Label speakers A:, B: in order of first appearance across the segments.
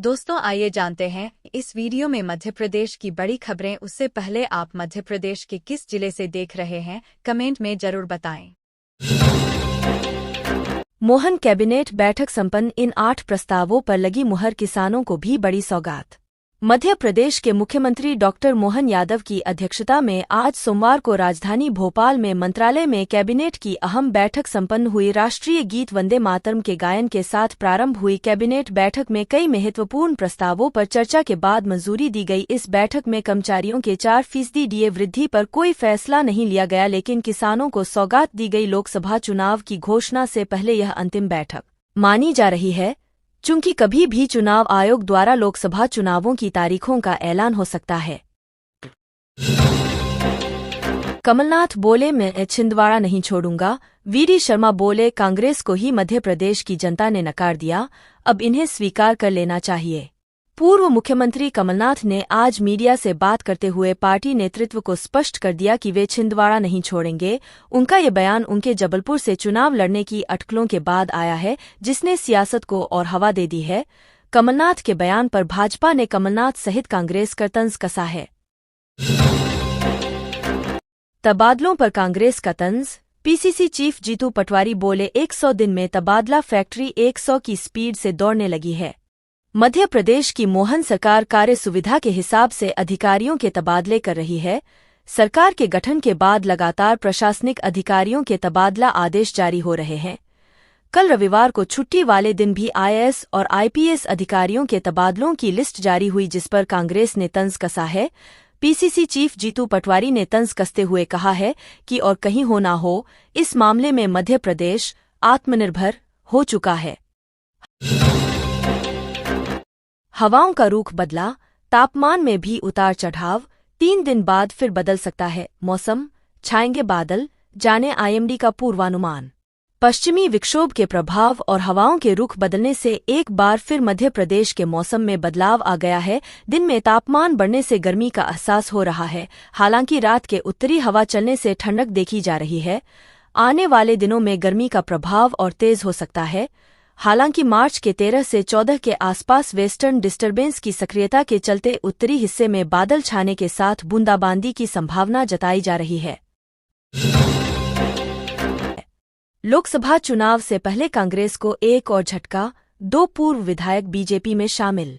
A: दोस्तों आइए जानते हैं इस वीडियो में मध्य प्रदेश की बड़ी खबरें। उससे पहले आप मध्य प्रदेश के किस जिले से देख रहे हैं कमेंट में जरूर बताएं।
B: मोहन कैबिनेट बैठक संपन्न, इन 8 प्रस्तावों पर लगी मुहर, किसानों को भी बड़ी सौगात। मध्य प्रदेश के मुख्यमंत्री डॉक्टर मोहन यादव की अध्यक्षता में आज सोमवार को राजधानी भोपाल में मंत्रालय में कैबिनेट की अहम बैठक संपन्न हुई। राष्ट्रीय गीत वंदे मातरम के गायन के साथ प्रारंभ हुई कैबिनेट बैठक में कई महत्वपूर्ण प्रस्तावों पर चर्चा के बाद मंजूरी दी गई। इस बैठक में कर्मचारियों के 4% डीए वृद्धि पर कोई फैसला नहीं लिया गया, लेकिन किसानों को सौगात दी गई। लोकसभा चुनाव की घोषणा से पहले यह अंतिम बैठक मानी जा रही है, चूंकि कभी भी चुनाव आयोग द्वारा लोकसभा चुनावों की तारीखों का ऐलान हो सकता है। कमलनाथ बोले, मैं छिंदवाड़ा नहीं छोड़ूंगा। वीडी शर्मा बोले, कांग्रेस को ही मध्य प्रदेश की जनता ने नकार दिया, अब इन्हें स्वीकार कर लेना चाहिए। पूर्व मुख्यमंत्री कमलनाथ ने आज मीडिया से बात करते हुए पार्टी नेतृत्व को स्पष्ट कर दिया कि वे छिंदवाड़ा नहीं छोड़ेंगे। उनका ये बयान उनके जबलपुर से चुनाव लड़ने की अटकलों के बाद आया है, जिसने सियासत को और हवा दे दी है। कमलनाथ के बयान पर भाजपा ने कमलनाथ सहित कांग्रेस का तंज कसा है। तबादलों पर कांग्रेस का तंज। पीसीसी चीफ जीतू पटवारी बोले, 100 दिन में तबादला फैक्ट्री 100 की स्पीड से दौड़ने लगी है। मध्य प्रदेश की मोहन सरकार कार्य सुविधा के हिसाब से अधिकारियों के तबादले कर रही है। सरकार के गठन के बाद लगातार प्रशासनिक अधिकारियों के तबादला आदेश जारी हो रहे हैं। कल रविवार को छुट्टी वाले दिन भी आईएएस और आईपीएस अधिकारियों के तबादलों की लिस्ट जारी हुई, जिस पर कांग्रेस ने तंज कसा है। पीसीसी चीफ जीतू पटवारी ने तंज कसते हुए कहा है कि और कहीं हो ना हो, इस मामले में मध्य प्रदेश आत्मनिर्भर हो चुका है। हवाओं का रुख बदला, तापमान में भी उतार चढ़ाव। 3 दिन बाद फिर बदल सकता है मौसम, छाएंगे बादल, जाने आईएमडी का पूर्वानुमान। पश्चिमी विक्षोभ के प्रभाव और हवाओं के रुख बदलने से एक बार फिर मध्य प्रदेश के मौसम में बदलाव आ गया है। दिन में तापमान बढ़ने से गर्मी का एहसास हो रहा है, हालांकि रात के उत्तरी हवा चलने से ठंडक देखी जा रही है। आने वाले दिनों में गर्मी का प्रभाव और तेज हो सकता है। हालांकि मार्च के 13 से 14 के आसपास वेस्टर्न डिस्टर्बेंस की सक्रियता के चलते उत्तरी हिस्से में बादल छाने के साथ बूंदाबांदी की संभावना जताई जा रही है। लोकसभा चुनाव से पहले कांग्रेस को एक और झटका, 2 पूर्व विधायक बीजेपी में शामिल।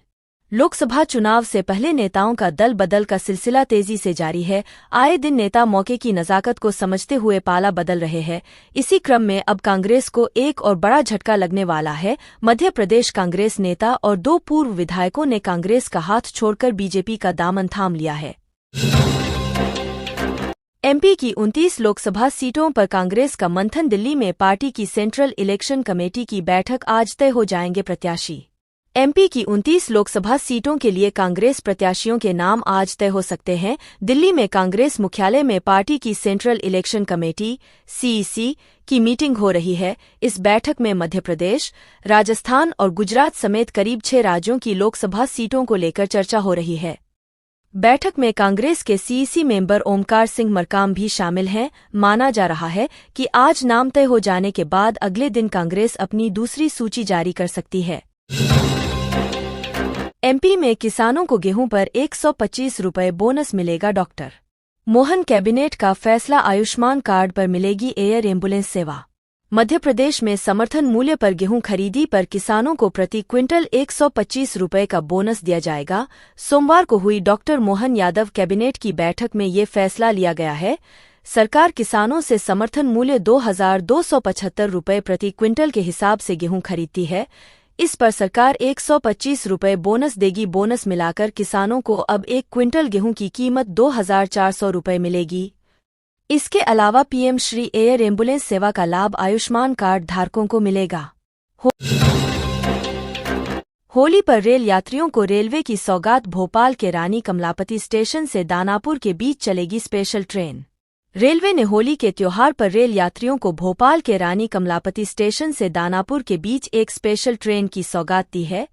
B: लोकसभा चुनाव से पहले नेताओं का दल बदल का सिलसिला तेजी से जारी है। आए दिन नेता मौके की नजाकत को समझते हुए पाला बदल रहे हैं। इसी क्रम में अब कांग्रेस को एक और बड़ा झटका लगने वाला है। मध्य प्रदेश कांग्रेस नेता और 2 पूर्व विधायकों ने कांग्रेस का हाथ छोड़कर बीजेपी का दामन थाम लिया है। एमपी की 29 लोकसभा सीटों पर कांग्रेस का मंथन। दिल्ली में पार्टी की सेंट्रल इलेक्शन कमेटी की बैठक, आज तय हो जाएंगे प्रत्याशी। एमपी की 29 लोकसभा सीटों के लिए कांग्रेस प्रत्याशियों के नाम आज तय हो सकते हैं। दिल्ली में कांग्रेस मुख्यालय में पार्टी की सेंट्रल इलेक्शन कमेटी सीईसी की मीटिंग हो रही है। इस बैठक में मध्य प्रदेश, राजस्थान और गुजरात समेत करीब 6 राज्यों की लोकसभा सीटों को लेकर चर्चा हो रही है। बैठक में कांग्रेस के सीईसी मेंबर ओमकार सिंह मरकाम भी शामिल हैं। माना जा रहा है कि आज नाम तय हो जाने के बाद अगले दिन कांग्रेस अपनी दूसरी सूची जारी कर सकती है। एमपी में किसानों को गेहूं पर 125 रुपये बोनस मिलेगा। डॉक्टर मोहन कैबिनेट का फैसला, आयुष्मान कार्ड पर मिलेगी एयर एम्बुलेंस सेवा। मध्य प्रदेश में समर्थन मूल्य पर गेहूं खरीदी पर किसानों को प्रति क्विंटल 125 रुपये का बोनस दिया जाएगा। सोमवार को हुई डॉक्टर मोहन यादव कैबिनेट की बैठक में ये फैसला लिया गया है। सरकार किसानों से समर्थन मूल्य 2275 रुपये प्रति क्विंटल के हिसाब से गेहूं खरीदती है। इस पर सरकार 125 रुपये बोनस देगी। बोनस मिलाकर किसानों को अब 1 क्विंटल गेहूं की कीमत 2400 रुपये मिलेगी। इसके अलावा पीएम श्री एयर एम्बुलेंस सेवा का लाभ आयुष्मान कार्ड धारकों को मिलेगा। होली पर रेल यात्रियों को रेलवे की सौगात। भोपाल के रानी कमलापति स्टेशन से दानापुर के बीच चलेगी स्पेशल ट्रेन। रेलवे ने होली के त्योहार पर रेल यात्रियों को भोपाल के रानी कमलापति स्टेशन से दानापुर के बीच एक स्पेशल ट्रेन की सौगात दी है।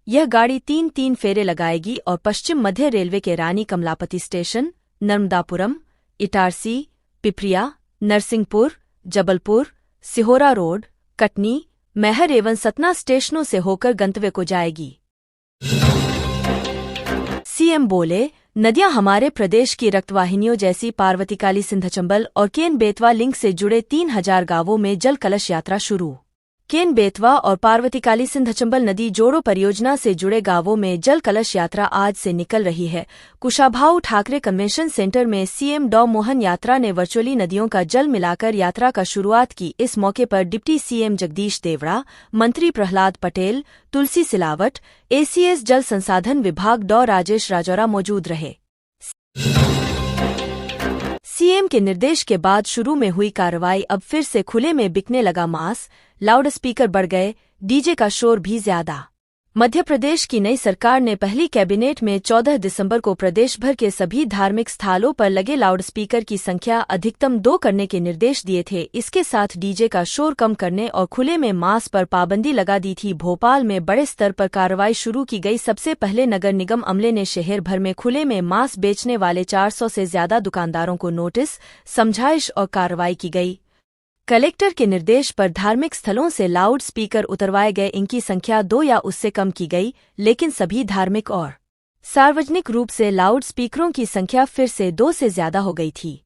B: यह गाड़ी 3 फेरे लगाएगी और पश्चिम मध्य रेलवे के रानी कमलापति स्टेशन, नर्मदापुरम, इटारसी, पिपरिया, नरसिंहपुर, जबलपुर, सिहोरा रोड, कटनी, मैहर एवं सतना स्टेशनों से होकर गंतव्य को जाएगी। सीएम बोले, नदियां हमारे प्रदेश की रक्तवाहिनियों जैसी पार्वतीकाली सिंध चंबल और केन बेतवा लिंक से जुड़े 3000 गांवों में जल कलश यात्रा शुरू। केन बेतवा और पार्वतीकाली सिंध चंबल नदी जोड़ो परियोजना से जुड़े गांवों में जल कलश यात्रा आज से निकल रही है। कुशाभाऊ ठाकरे कन्वेंशन सेंटर में सीएम डॉ मोहन यात्रा ने वर्चुअली नदियों का जल मिलाकर यात्रा का शुरुआत की। इस मौके पर डिप्टी सीएम जगदीश देवड़ा, मंत्री प्रहलाद पटेल, तुलसी सिलावट, एसीएस जल संसाधन विभाग डॉ राजेश राजौरा मौजूद रहे। सीएम के निर्देश के बाद शुरू में हुई कार्रवाई, अब फिर से खुले में बिकने लगा मांस, लाउडस्पीकर बढ़ गए, डीजे का शोर भी ज्यादा। मध्य प्रदेश की नई सरकार ने पहली कैबिनेट में 14 दिसंबर को प्रदेश भर के सभी धार्मिक स्थलों पर लगे लाउडस्पीकर की संख्या अधिकतम 2 करने के निर्देश दिए थे। इसके साथ डीजे का शोर कम करने और खुले में मांस पर पाबंदी लगा दी थी। भोपाल में बड़े स्तर पर कार्रवाई शुरू की गई। सबसे पहले नगर निगम अमले ने शहर भर में खुले में मांस बेचने वाले 400 से ज्यादा दुकानदारों को नोटिस, समझाइश और कार्रवाई की गई। कलेक्टर के निर्देश पर धार्मिक स्थलों से लाउड स्पीकर उतरवाए गए। इनकी संख्या 2 या उससे कम की गई, लेकिन सभी धार्मिक और सार्वजनिक रूप से लाउड स्पीकरों की संख्या फिर से 2 से ज्यादा हो गई थी।